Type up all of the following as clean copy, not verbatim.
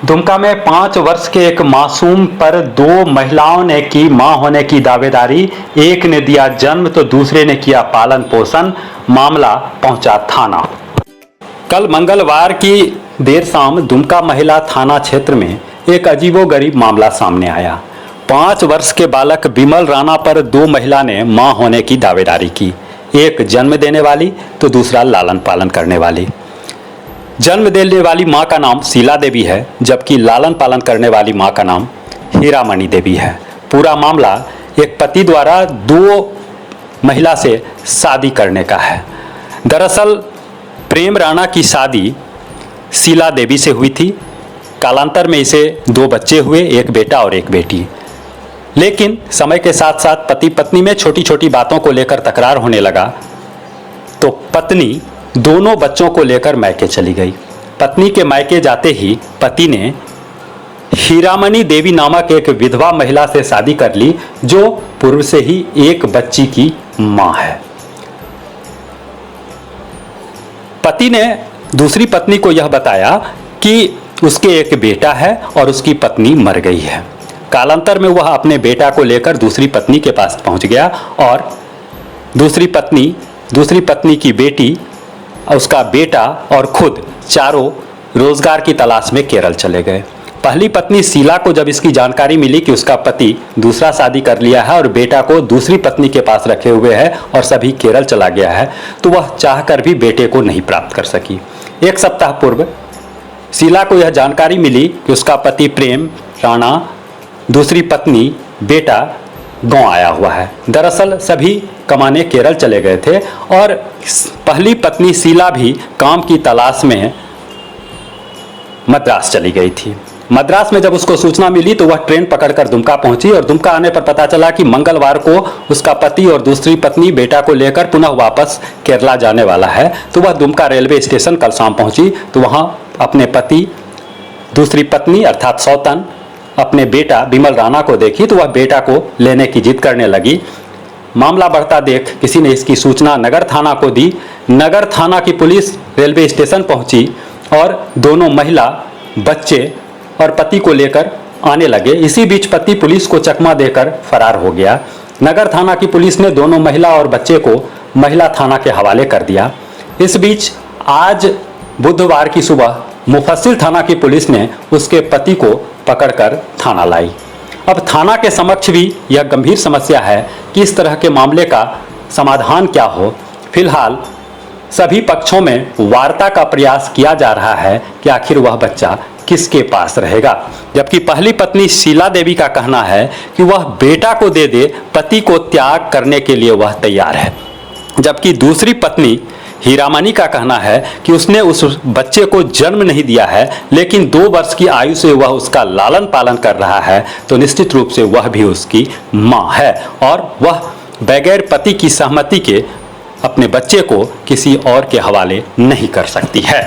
दुमका में 5 वर्ष के एक मासूम पर 2 महिलाओं ने की मां होने की दावेदारी। एक ने दिया जन्म तो दूसरे ने किया पालन पोषण। मामला पहुंचा थाना। कल मंगलवार की देर शाम दुमका महिला थाना क्षेत्र में एक अजीबोगरीब मामला सामने आया। 5 वर्ष के बालक विमल राणा पर 2 महिला ने मां होने की दावेदारी की। एक जन्म देने वाली तो दूसरा लालन पालन करने वाली। जन्म देने वाली मां का नाम शीला देवी है, जबकि लालन पालन करने वाली मां का नाम हीरामणि देवी है। पूरा मामला एक पति द्वारा 2 महिला से शादी करने का है। दरअसल प्रेम राणा की शादी शीला देवी से हुई थी। कालांतर में इसे 2 बच्चे हुए, एक बेटा और एक बेटी। लेकिन समय के साथ साथ पति पत्नी में छोटी छोटी बातों को लेकर तकरार होने लगा, तो पत्नी दोनों बच्चों को लेकर मायके चली गई। पत्नी के मायके जाते ही पति ने हीरामणि देवी नामक एक विधवा महिला से शादी कर ली, जो पूर्व से ही एक बच्ची की मां है। पति ने दूसरी पत्नी को यह बताया कि उसके एक बेटा है और उसकी पत्नी मर गई है। कालांतर में वह अपने बेटा को लेकर दूसरी पत्नी के पास पहुंच गया और दूसरी पत्नी की बेटी, उसका बेटा और खुद चारों रोजगार की तलाश में केरल चले गए। पहली पत्नी शीला को जब इसकी जानकारी मिली कि उसका पति दूसरा शादी कर लिया है और बेटा को दूसरी पत्नी के पास रखे हुए है और सभी केरल चला गया है, तो वह चाहकर भी बेटे को नहीं प्राप्त कर सकी। 1 सप्ताह पूर्व शीला को यह जानकारी मिली कि उसका पति प्रेम राणा, दूसरी पत्नी, बेटा गांव आया हुआ है। दरअसल सभी कमाने केरल चले गए थे और पहली पत्नी शीला भी काम की तलाश में मद्रास चली गई थी। मद्रास में जब उसको सूचना मिली तो वह ट्रेन पकड़कर दुमका पहुंची और दुमका आने पर पता चला कि मंगलवार को उसका पति और दूसरी पत्नी बेटा को लेकर पुनः वापस केरला जाने वाला है। तो वह दुमका रेलवे स्टेशन कल शाम पहुंची तो वहां अपने पति, दूसरी पत्नी अर्थात सौतन, अपने बेटा विमल राणा को देखी तो वह बेटा को लेने की जिद करने लगी। मामला बढ़ता देख किसी ने इसकी सूचना नगर थाना को दी। नगर थाना की पुलिस रेलवे स्टेशन पहुंची और दोनों महिला, बच्चे और पति को लेकर आने लगे। इसी बीच पति पुलिस को चकमा देकर फरार हो गया। नगर थाना की पुलिस ने दोनों महिला और बच्चे को महिला थाना के हवाले कर दिया। इस बीच आज बुधवार की सुबह मुफस्सिल थाना की पुलिस ने उसके पति को पकड़कर थाना लाई। अब थाना के समक्ष भी यह गंभीर समस्या है कि इस तरह के मामले का समाधान क्या हो। फिलहाल सभी पक्षों में वार्ता का प्रयास किया जा रहा है कि आखिर वह बच्चा किसके पास रहेगा। जबकि पहली पत्नी शीला देवी का कहना है कि वह बेटा को दे दे, पति को त्याग करने के लिए वह तैयार है। जबकि दूसरी पत्नी हीरामणि का कहना है कि उसने उस बच्चे को जन्म नहीं दिया है, लेकिन 2 वर्ष की आयु से वह उसका लालन पालन कर रहा है, तो निश्चित रूप से वह भी उसकी मां है और वह बगैर पति की सहमति के अपने बच्चे को किसी और के हवाले नहीं कर सकती है।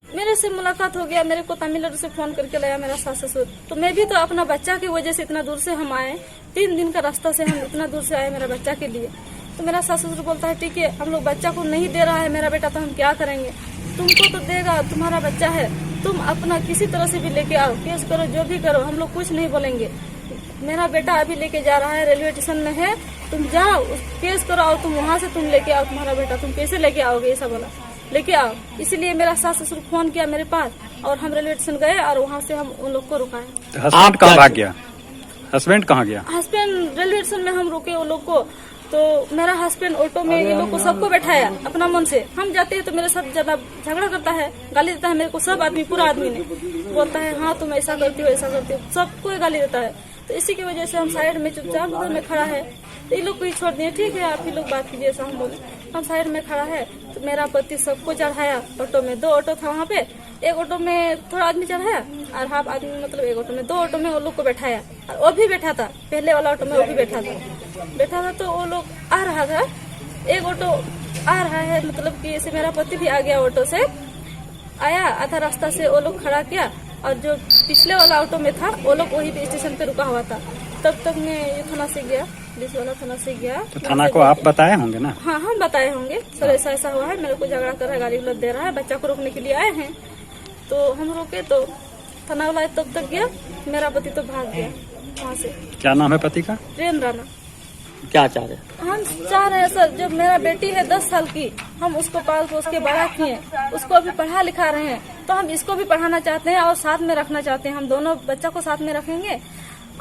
मेरे से मुलाकात हो गया, मेरे को तमिलनाडु से फोन करके लाया मेरा सास ससुर। तो मैं भी तो अपना बच्चा की वजह से इतना दूर से हम आए, 3 दिन का रास्ता से हम इतना दूर से आए मेरा बच्चा के लिए। तो मेरा सास ससुर बोलता है ठीक है, हम लोग बच्चा को नहीं दे रहा है मेरा बेटा, तो हम क्या करेंगे? तुमको तो देगा, तुम्हारा बच्चा है, तुम अपना किसी तरह से भी लेके आओ, केस करो, जो भी करो, हम लोग कुछ नहीं बोलेंगे। मेरा बेटा अभी लेके जा रहा है, रेलवे स्टेशन में है, तुम जाओ केस करो और तुम वहाँ से तुम लेके आओ तुम्हारा बेटा। तुम कैसे लेके आओगे? ऐसा बोला, लेके आओ। इसीलिए मेरा सास ससुर फोन किया मेरे पास और हम रेलवे स्टेशन गए और वहाँ से हम उन लोग को रुकाए। हस्बैंड कहाँ भाग गया? हस्बैंड कहाँ गया? हस्बैंड रेलवे स्टेशन में हम रुके उन लोग को। तो मेरा हस्बैंड ऑटो में ये लोग को सबको बैठाया अपना मन से। हम जाते हैं तो मेरे साथ ज्यादा झगड़ा करता है, गाली देता है मेरे को। सब आदमी, पूरा आदमी ने बोलता है हाँ तुम ऐसा करती हो, ऐसा करती हो, सबको गाली देता है। तो इसी की वजह से हम साइड में चुपचाप उधर में खड़ा है। तो ये लोग को ही छोड़ दिए, ठीक है आप ही लोग बात कीजिए, ऐसा हम बोले। हम साइड में खड़ा है तो मेरा पति सबको चढ़ाया ऑटो में। 2 ऑटो था वहाँ पे, एक ऑटो में थोड़ा आदमी चढ़ाया और हाफ आदमी, मतलब एक ऑटो में 2 ऑटो में वो लोग को बैठाया और वो भी बैठा था, पहले वाला ऑटो में वो भी बैठा था। तो वो लोग आ रहा था, एक ऑटो आ रहा है, मतलब कि ऐसे मेरा पति भी आ गया, ऑटो से आया, आधा रास्ता से वो लोग खड़ा किया और जो पिछले वाला ऑटो में था वो लोग वही भी स्टेशन पे रुका हुआ था। तब तक मैं ये थाना से गया, पुलिस वाला थाना से गया। तो थाना को आप बताए होंगे ना? हाँ हम बताए होंगे, सर ऐसा ऐसा हुआ है, मेरे को झगड़ा कर रहा है, गाली गलौज दे रहा है, बच्चा को रोकने के लिए आए हैं। तो हम रोके तो थाना वाला तब तक गया, मेरा पति तो भाग गया वहाँ से। क्या नाम है पति का? प्रेम राणा। क्या चाह रहे हैं? हम चाह रहे हैं सर, जब मेरा बेटी है 10 साल की, हम उसको पाल पोस के बड़ा किए, उसको अभी पढ़ा लिखा रहे हैं, तो हम इसको भी पढ़ाना चाहते हैं और साथ में रखना चाहते हैं। हम दोनों बच्चा को साथ में रखेंगे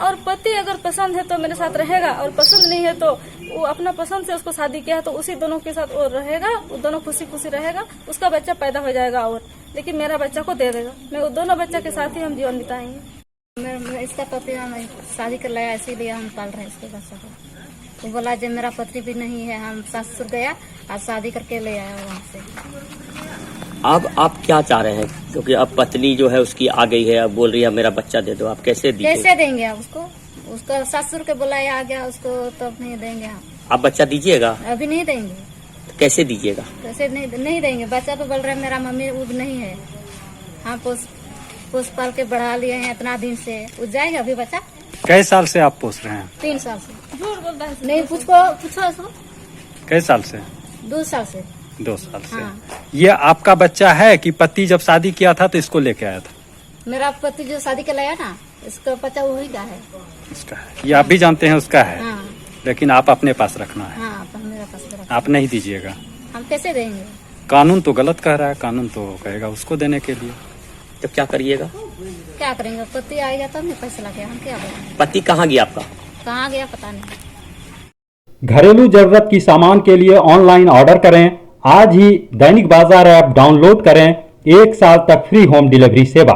और पति अगर पसंद है तो मेरे साथ रहेगा और पसंद नहीं है तो वो अपना पसंद से उसको शादी किया है तो उसी दोनों के साथ वो रहेगा, वो दोनों खुशी खुशी रहेगा, उसका बच्चा पैदा हो जाएगा और लेकिन मेरा बच्चा को दे देगा। मैं वो दोनों बच्चा के साथ ही हम जीवन बिताएंगे। इसका पति हम शादी कर लाया, इसीलिए हम पाल रहे हैं इसके बच्चा को। तो बोला जब मेरा पति भी नहीं है, हम ससुर गया आज शादी करके ले आया वहाँ से। अब आप क्या चाह रहे हैं? क्योंकि अब पत्नी जो है उसकी आ गई है, अब बोल रही है मेरा बच्चा दे दो, आप कैसे दीजिए? कैसे देंगे आप उसको? उसका ससुर के बुलाया आ गया उसको, तब नहीं देंगे हम। आप बच्चा दीजिएगा? अभी नहीं देंगे। तो कैसे दीजिएगा? कैसे नहीं देंगे? बच्चा तो बोल रहे मेरा मम्मी उब नहीं है, हम पोस पाल के बढ़ा लिए हैं इतना दिन से, उब जाएगा अभी बच्चा? कई साल से आप पोस रहे हैं? 3 साल से। झूठ बोलता है नहीं पूछो इसको। कई साल से? 2 साल से। 2 साल से। हाँ। ये आपका बच्चा है कि पति जब शादी किया था तो इसको लेके आया था? मेरा पति जो शादी कर लाया ना, इसका बच्चा वही का है। इसका है, ये आप भी जानते हैं उसका है। हाँ लेकिन आप अपने पास रखना है, हाँ, तो मेरा पास रखा। आप नहीं दीजिएगा। हम कैसे देंगे? कानून तो गलत कह रहा है, कानून तो कहेगा उसको देने के लिए। तो क्या करिएगा? क्या करेंगे? पति आएगा तब नहीं फैसला किया, हम क्या करेंगे? पति कहाँ गया आपका? कहाँ गया पता नहीं। घरेलू जरूरत की सामान के लिए ऑनलाइन ऑर्डर करें। आज ही दैनिक बाजार ऐप डाउनलोड करें। 1 साल तक फ्री होम डिलीवरी सेवा।